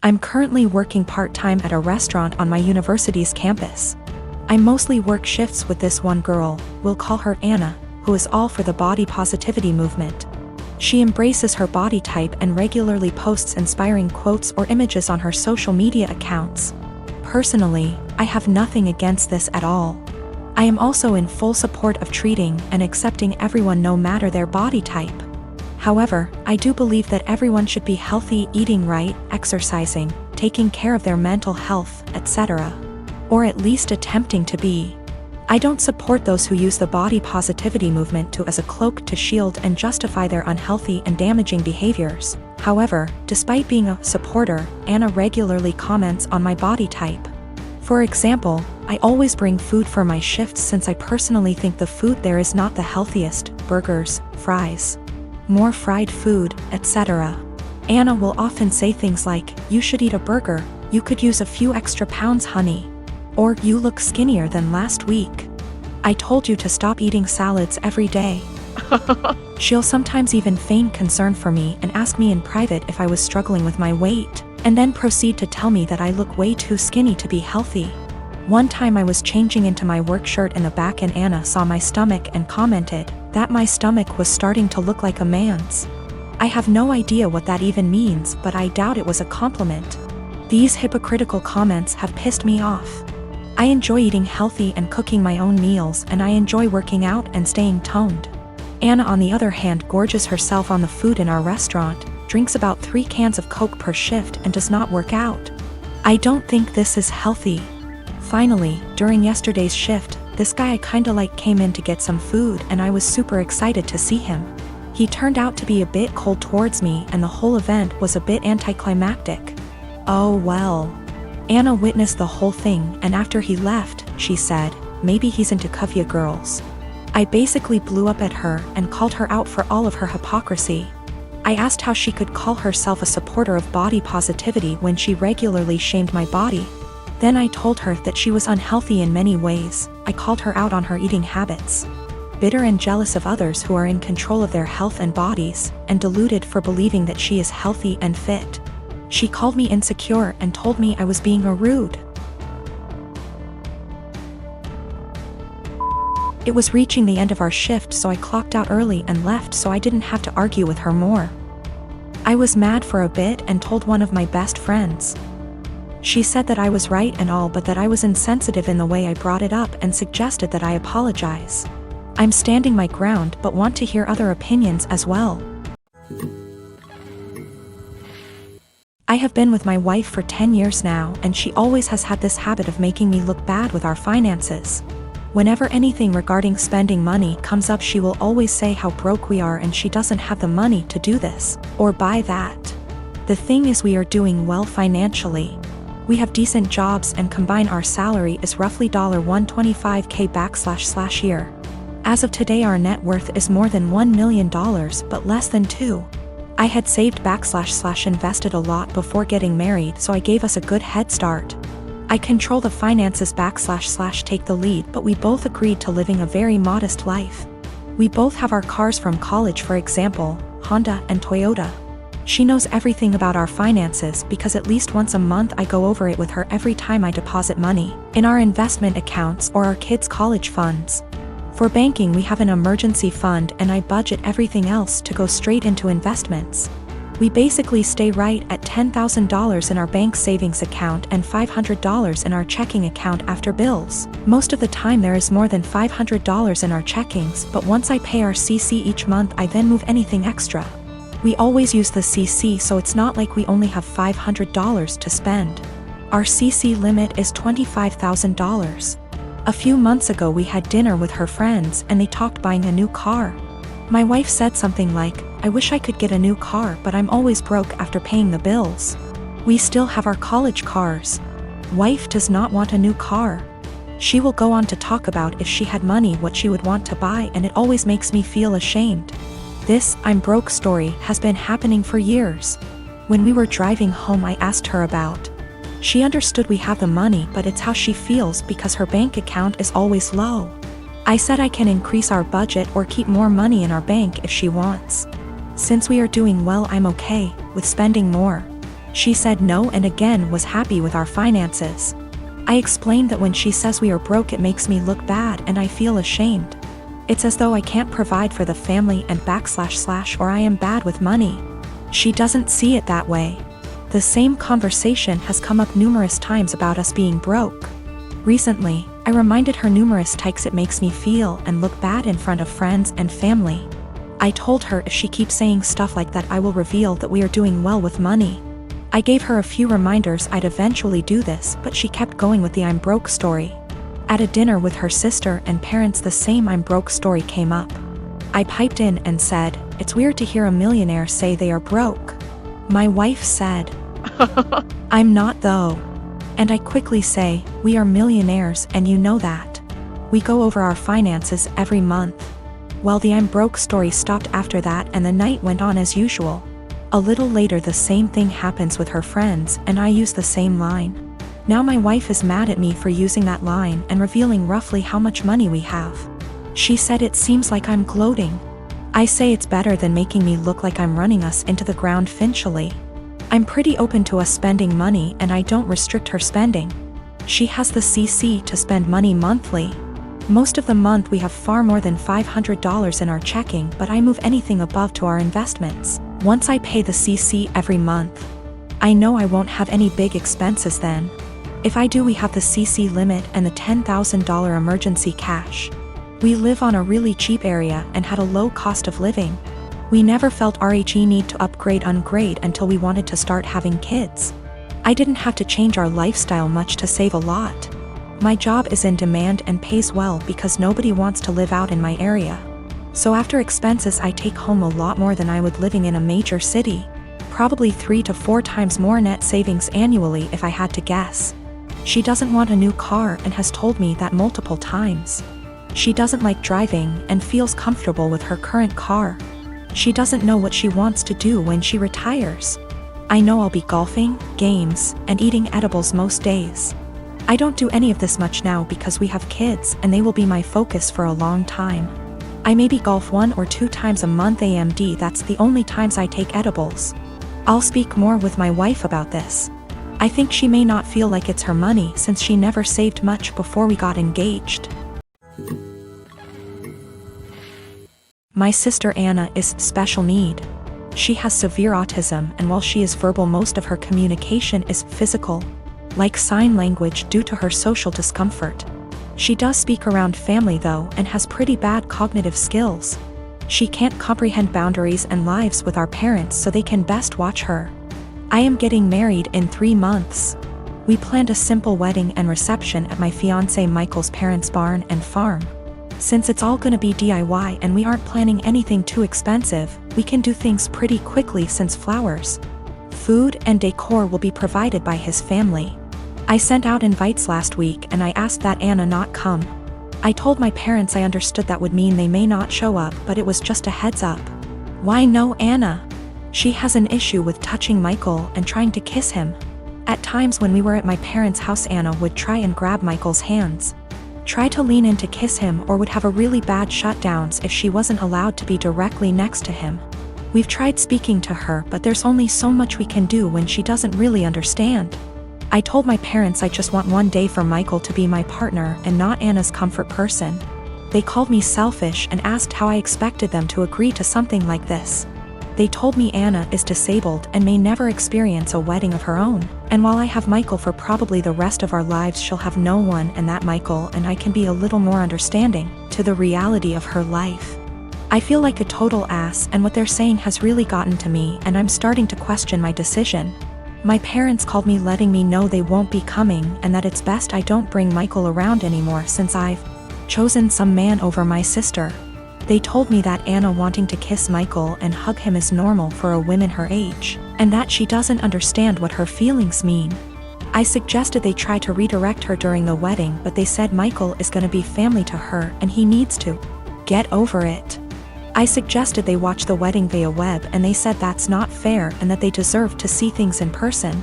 I'm currently working part-time at a restaurant on my university's campus. I mostly work shifts with this one girl, we'll call her Anna, who is all for the body positivity movement. She embraces her body type and regularly posts inspiring quotes or images on her social media accounts. Personally, I have nothing against this at all. I am also in full support of treating and accepting everyone no matter their body type. However, I do believe that everyone should be healthy, eating right, exercising, taking care of their mental health, etc. Or at least attempting to be. I don't support those who use the body positivity movement as a cloak to shield and justify their unhealthy and damaging behaviors. However, despite being a supporter, Anna regularly comments on my body type. For example, I always bring food for my shifts since I personally think the food there is not the healthiest: burgers, fries, more fried food, etc. Anna will often say things like, "You should eat a burger, you could use a few extra pounds, honey." Or, "You look skinnier than last week. I told you to stop eating salads every day." She'll sometimes even feign concern for me and ask me in private if I was struggling with my weight, and then proceed to tell me that I look way too skinny to be healthy. One time I was changing into my work shirt in the back and Anna saw my stomach and commented that my stomach was starting to look like a man's. I have no idea what that even means, but I doubt it was a compliment. These hypocritical comments have pissed me off. I enjoy eating healthy and cooking my own meals, and I enjoy working out and staying toned. Anna, on the other hand, gorges herself on the food in our restaurant, drinks about 3 cans of Coke per shift, and does not work out. I don't think this is healthy. Finally, during yesterday's shift, this guy I kinda like came in to get some food, and I was super excited to see him. He turned out to be a bit cold towards me, and the whole event was a bit anticlimactic. Oh well. Anna witnessed the whole thing, and after he left, she said, "Maybe he's into Kuvya girls." I basically blew up at her and called her out for all of her hypocrisy. I asked how she could call herself a supporter of body positivity when she regularly shamed my body. Then I told her that she was unhealthy in many ways. I called her out on her eating habits. Bitter and jealous of others who are in control of their health and bodies, and deluded for believing that she is healthy and fit. She called me insecure and told me I was being rude. It was reaching the end of our shift, so I clocked out early and left so I didn't have to argue with her more. I was mad for a bit and told one of my best friends. She said that I was right and all, but that I was insensitive in the way I brought it up and suggested that I apologize. I'm standing my ground but want to hear other opinions as well. I have been with my wife for 10 years now, and she always has had this habit of making me look bad with our finances. Whenever anything regarding spending money comes up, she will always say how broke we are and she doesn't have the money to do this or buy that. The thing is, we are doing well financially. We have decent jobs and combine our salary is roughly $125K /year. As of today, our net worth is more than $1 million but less than 2. I had saved / invested a lot before getting married, so I gave us a good head start. I control the finances / take the lead, but we both agreed to living a very modest life. We both have our cars from college, for example, Honda and Toyota. She knows everything about our finances because at least once a month I go over it with her every time I deposit money in our investment accounts or our kids' college funds. For banking, we have an emergency fund, and I budget everything else to go straight into investments. We basically stay right at $10,000 in our bank savings account and $500 in our checking account after bills. Most of the time there is more than $500 in our checkings, but once I pay our CC each month, I then move anything extra. We always use the CC, so it's not like we only have $500 to spend. Our CC limit is $25,000. A few months ago we had dinner with her friends and they talked buying a new car. My wife said something like, "I wish I could get a new car, but I'm always broke after paying the bills. We still have our college cars." Wife does not want a new car. She will go on to talk about if she had money what she would want to buy, and it always makes me feel ashamed. This "I'm broke" story has been happening for years. When we were driving home, I asked her about. She understood we have the money, but it's how she feels because her bank account is always low. I said I can increase our budget or keep more money in our bank if she wants. Since we are doing well, I'm okay with spending more. She said no and again was happy with our finances. I explained that when she says we are broke it makes me look bad and I feel ashamed. It's as though I can't provide for the family and / or I am bad with money. She doesn't see it that way. The same conversation has come up numerous times about us being broke. Recently, I reminded her numerous times it makes me feel and look bad in front of friends and family. I told her if she keeps saying stuff like that I will reveal that we are doing well with money. I gave her a few reminders I'd eventually do this, but she kept going with the I'm broke story. At a dinner with her sister and parents the same I'm broke story came up. I piped in and said, "It's weird to hear a millionaire say they are broke." My wife said, "I'm not though." And I quickly say, "We are millionaires and you know that. We go over our finances every month." Well, the I'm broke story stopped after that and the night went on as usual. A little later the same thing happens with her friends and I use the same line. Now my wife is mad at me for using that line and revealing roughly how much money we have. She said it seems like I'm gloating. I say it's better than making me look like I'm running us into the ground financially. I'm pretty open to us spending money and I don't restrict her spending. She has the CC to spend money monthly. Most of the month we have far more than $500 in our checking, but I move anything above to our investments. Once I pay the CC every month, I know I won't have any big expenses then. If I do, we have the CC limit and the $10,000 emergency cash. We live on a really cheap area and had a low cost of living. We never felt RHE need to upgrade until we wanted to start having kids. I didn't have to change our lifestyle much to save a lot. My job is in demand and pays well because nobody wants to live out in my area. So after expenses I take home a lot more than I would living in a major city. Probably 3 to 4 times more net savings annually if I had to guess. She doesn't want a new car and has told me that multiple times. She doesn't like driving and feels comfortable with her current car. She doesn't know what she wants to do when she retires. I know I'll be golfing, games, and eating edibles most days. I don't do any of this much now because we have kids and they will be my focus for a long time. I maybe golf 1 or 2 times a month AMD, that's the only times I take edibles. I'll speak more with my wife about this. I think she may not feel like it's her money since she never saved much before we got engaged. My sister Anna is special need. She has severe autism and while she is verbal most of her communication is physical, like sign language due to her social discomfort. She does speak around family though and has pretty bad cognitive skills. She can't comprehend boundaries and lives with our parents so they can best watch her. I am getting married in 3 months. We planned a simple wedding and reception at my fiancé Michael's parents' barn and farm. Since it's all gonna be DIY and we aren't planning anything too expensive, we can do things pretty quickly since flowers, food and decor will be provided by his family. I sent out invites last week and I asked that Anna not come. I told my parents I understood that would mean they may not show up, but it was just a heads up. Why no Anna? She has an issue with touching Michael and trying to kiss him. At times when we were at my parents' house Anna would try and grab Michael's hands, try to lean in to kiss him, or would have a really bad shutdowns if she wasn't allowed to be directly next to him. We've tried speaking to her, but there's only so much we can do when she doesn't really understand. I told my parents I just want one day for Michael to be my partner and not Anna's comfort person. They called me selfish and asked how I expected them to agree to something like this. They told me Anna is disabled and may never experience a wedding of her own, and while I have Michael for probably the rest of our lives she'll have no one, and that Michael and I can be a little more understanding to the reality of her life. I feel like a total ass and what they're saying has really gotten to me and I'm starting to question my decision. My parents called me letting me know they won't be coming and that it's best I don't bring Michael around anymore since I've chosen some man over my sister. They told me that Anna wanting to kiss Michael and hug him is normal for a woman her age, and that she doesn't understand what her feelings mean. I suggested they try to redirect her during the wedding, but they said Michael is gonna be family to her and he needs to get over it. I suggested they watch the wedding via web and they said that's not fair and that they deserve to see things in person.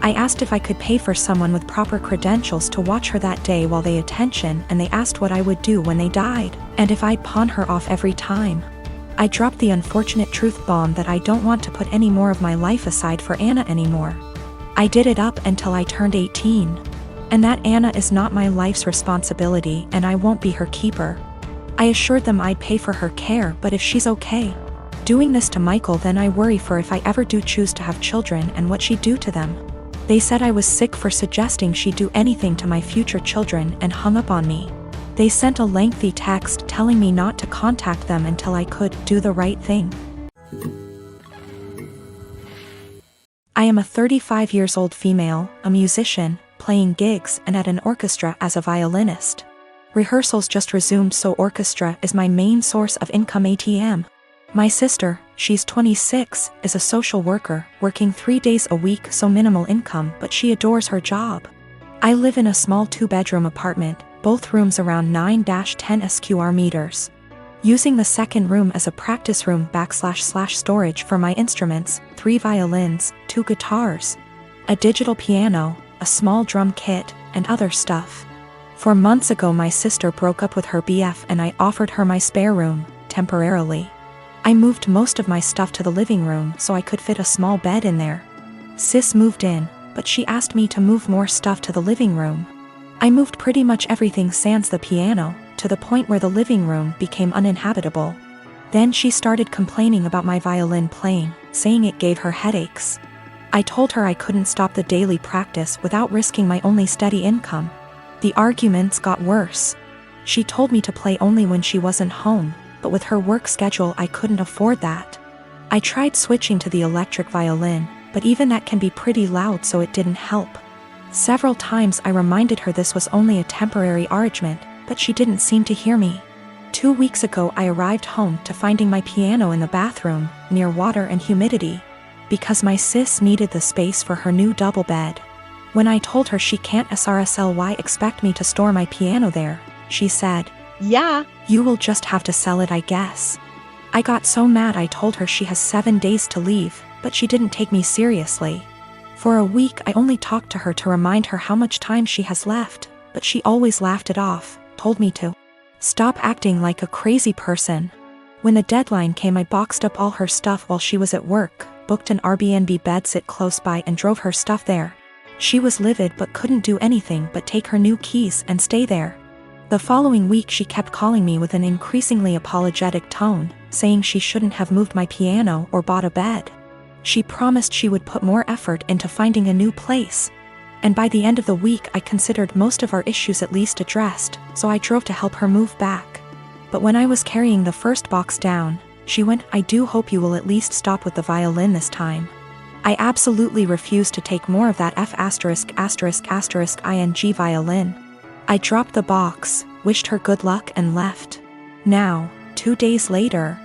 I asked if I could pay for someone with proper credentials to watch her that day while they attention, and they asked what I would do when they died, and if I'd pawn her off every time. I dropped the unfortunate truth bomb that I don't want to put any more of my life aside for Anna anymore. I did it up until I turned 18. And that Anna is not my life's responsibility and I won't be her keeper. I assured them I'd pay for her care, but if she's okay doing this to Michael, then I worry for if I ever do choose to have children and what she'd do to them. They said I was sick for suggesting she'd do anything to my future children and hung up on me. They sent a lengthy text telling me not to contact them until I could do the right thing. I am a 35 years old female, a musician, playing gigs and at an orchestra as a violinist. Rehearsals just resumed, so orchestra is my main source of income ATM. My sister, she's 26, is a social worker, working 3 days a week, so minimal income, but she adores her job. I live in a small 2-bedroom apartment, both rooms around 9-10 square meters. Using the second room as a practice room / storage for my instruments, 3 violins, 2 guitars, a digital piano, a small drum kit, and other stuff. 4 months ago my sister broke up with her BF and I offered her my spare room, temporarily. I moved most of my stuff to the living room so I could fit a small bed in there. Sis moved in, but she asked me to move more stuff to the living room. I moved pretty much everything sans the piano, to the point where the living room became uninhabitable. Then she started complaining about my violin playing, saying it gave her headaches. I told her I couldn't stop the daily practice without risking my only steady income. The arguments got worse. She told me to play only when she wasn't home, but with her work schedule I couldn't afford that. I tried switching to the electric violin, but even that can be pretty loud, so it didn't help. Several times I reminded her this was only a temporary arrangement, but she didn't seem to hear me. 2 weeks ago I arrived home to finding my piano in the bathroom, near water and humidity, because my sis needed the space for her new double bed. When I told her she can't SRSLY expect me to store my piano there, she said, "Yeah, you will just have to sell it, I guess." I got so mad I told her she has 7 days to leave, but she didn't take me seriously. For a week I only talked to her to remind her how much time she has left, but she always laughed it off, told me to stop acting like a crazy person. When the deadline came I boxed up all her stuff while she was at work, booked an Airbnb bedsit close by and drove her stuff there. She was livid but couldn't do anything but take her new keys and stay there. The following week she kept calling me with an increasingly apologetic tone, saying she shouldn't have moved my piano or bought a bed. She promised she would put more effort into finding a new place. And by the end of the week I considered most of our issues at least addressed, so I drove to help her move back. But when I was carrying the first box down, she went, "I do hope you will at least stop with the violin this time." I absolutely refused to take more of that *****ing violin. I dropped the box, wished her good luck and left. Now, 2 days later.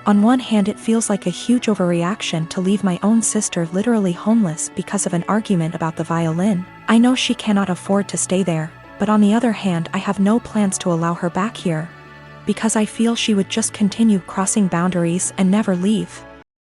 On one hand it feels like a huge overreaction to leave my own sister literally homeless because of an argument about the violin. I know she cannot afford to stay there, but on the other hand I have no plans to allow her back here, because I feel she would just continue crossing boundaries and never leave.